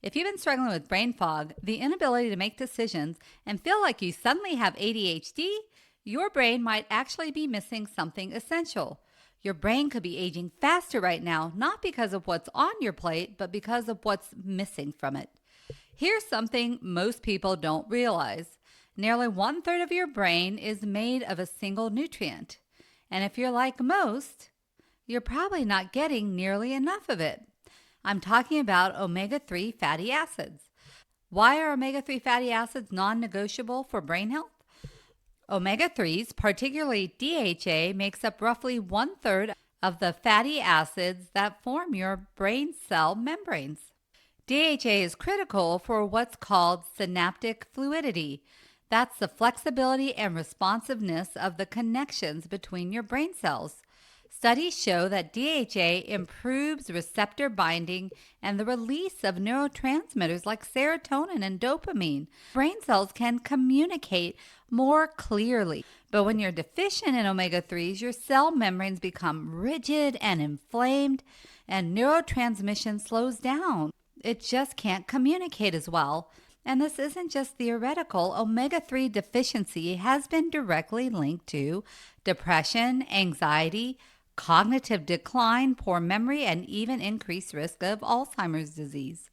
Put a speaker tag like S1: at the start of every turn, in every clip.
S1: If you've been struggling with brain fog, the inability to make decisions, and feel like you suddenly have ADHD, your brain might actually be missing something essential. Your brain could be aging faster right now, not because of what's on your plate, but because of what's missing from it. Here's something most people don't realize. Nearly 1/3 of your brain is made of a single nutrient. And if you're like most, you're probably not getting nearly enough of it. I'm talking about omega-3 fatty acids. Why are omega-3 fatty acids non-negotiable for brain health? Omega-3s, particularly DHA, makes up roughly 1/3 of the fatty acids that form your brain cell membranes. DHA is critical for what's called synaptic fluidity. That's the flexibility and responsiveness of the connections between your brain cells. Studies show that DHA improves receptor binding and the release of neurotransmitters like serotonin and dopamine. Brain cells can communicate more clearly. But when you're deficient in omega-3s, your cell membranes become rigid and inflamed, and neurotransmission slows down. It just can't communicate as well. And this isn't just theoretical. Omega-3 deficiency has been directly linked to depression, anxiety, cognitive decline, poor memory, and even increased risk of Alzheimer's disease.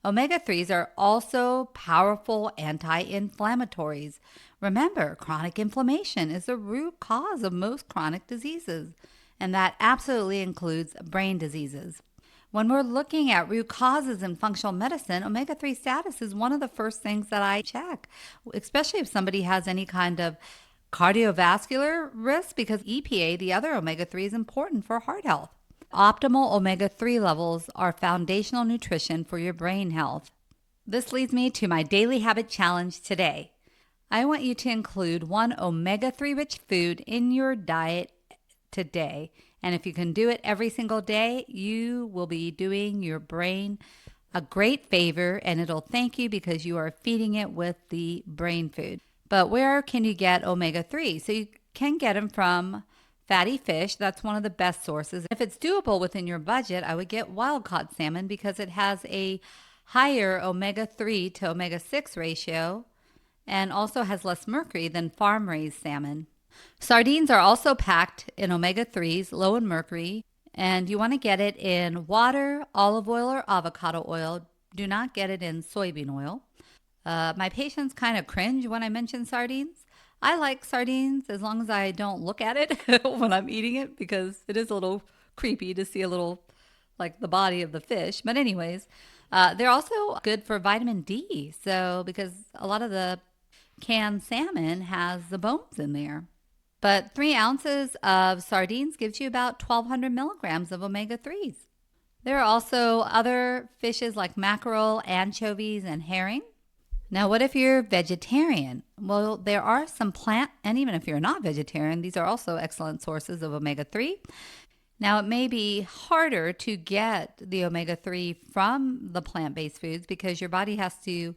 S1: Omega-3s are also powerful anti-inflammatories. Remember, chronic inflammation is the root cause of most chronic diseases, and that absolutely includes brain diseases. When we're looking at root causes in functional medicine, omega-3 status is one of the first things that I check, especially if somebody has any kind of cardiovascular risk, because EPA, the other omega-3, is important for heart health. Optimal omega-3 levels are foundational nutrition for your brain health. This leads me to my daily habit challenge today. I want you to include one omega-3 rich food in your diet today. And if you can do it every single day, you will be doing your brain a great favor, and it'll thank you because you are feeding it with the brain food. But where can you get omega-3? So you can get them from fatty fish. That's one of the best sources. If it's doable within your budget, I would get wild-caught salmon because it has a higher omega-3 to omega-6 ratio and also has less mercury than farm-raised salmon. Sardines are also packed in omega-3s, low in mercury, and you want to get it in water, olive oil, or avocado oil. Do not get it in soybean oil. My patients kind of cringe when I mention sardines. I like sardines as long as I don't look at it when I'm eating it, because it is a little creepy to see a little, like, the body of the fish. But anyways, they're also good for vitamin D. So because a lot of the canned salmon has the bones in there. But 3 ounces of sardines gives you about 1,200 milligrams of omega-3s. There are also other fishes like mackerel, anchovies, and herring. Now, what if you're vegetarian? Well, there are some plant, and even if you're not vegetarian, these are also excellent sources of omega-3. Now, it may be harder to get the omega-3 from the plant-based foods because your body has to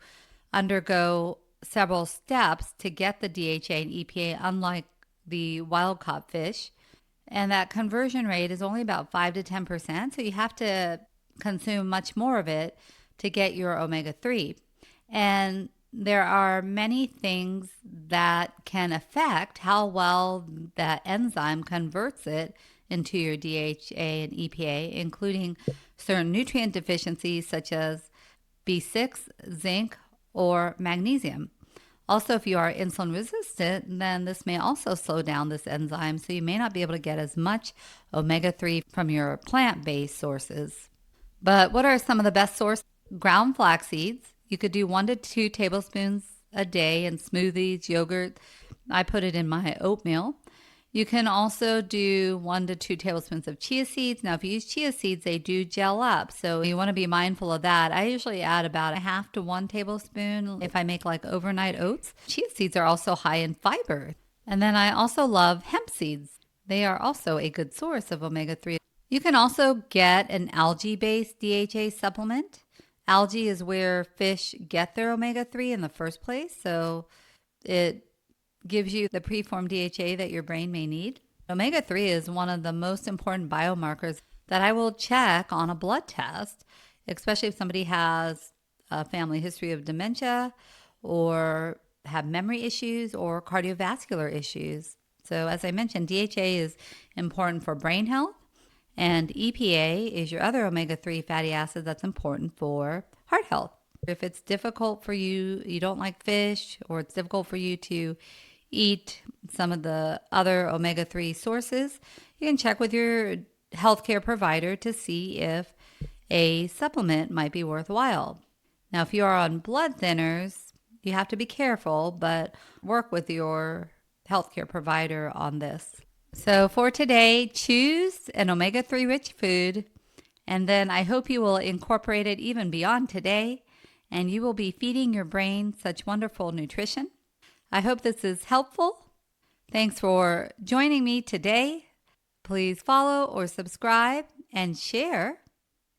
S1: undergo several steps to get the DHA and EPA, unlike the wild-caught fish. And that conversion rate is only about 5 to 10%, so you have to consume much more of it to get your omega-3. And there are many things that can affect how well that enzyme converts it into your DHA and EPA, including certain nutrient deficiencies such as B6, zinc, or magnesium. Also, if you are insulin resistant, then this may also slow down this enzyme, so you may not be able to get as much omega-3 from your plant-based sources. But what are some of the best sources? Ground flax seeds. You could do 1 to 2 tablespoons a day in smoothies, yogurt. I put it in my oatmeal. You can also do 1 to 2 tablespoons of chia seeds. Now, if you use chia seeds, they do gel up, so you want to be mindful of that. I usually add about a half to 1 tablespoon if I make like overnight oats. Chia seeds are also high in fiber. And then I also love hemp seeds. They are also a good source of omega-3. You can also get an algae-based DHA supplement. Algae is where fish get their omega-3 in the first place, so it gives you the preformed DHA that your brain may need. Omega-3 is one of the most important biomarkers that I will check on a blood test, especially if somebody has a family history of dementia or have memory issues or cardiovascular issues. So, as I mentioned, DHA is important for brain health, and EPA is your other omega 3 fatty acid that's important for heart health. If it's difficult for you, you don't like fish, or it's difficult for you to eat some of the other omega 3 sources, you can check with your healthcare provider to see if a supplement might be worthwhile. Now, if you are on blood thinners, you have to be careful, but work with your healthcare provider on this. So for today, choose an omega 3 rich food, and then I hope you will incorporate it even beyond today, and you will be feeding your brain such wonderful nutrition. I hope this is helpful. Thanks for joining me today. Please follow or subscribe and share.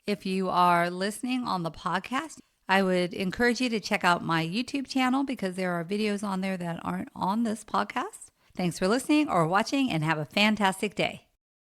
S1: If you are listening on the podcast, I would encourage you to check out my YouTube channel because there are videos on there that aren't on this podcast. Thanks for listening or watching, and have a fantastic day.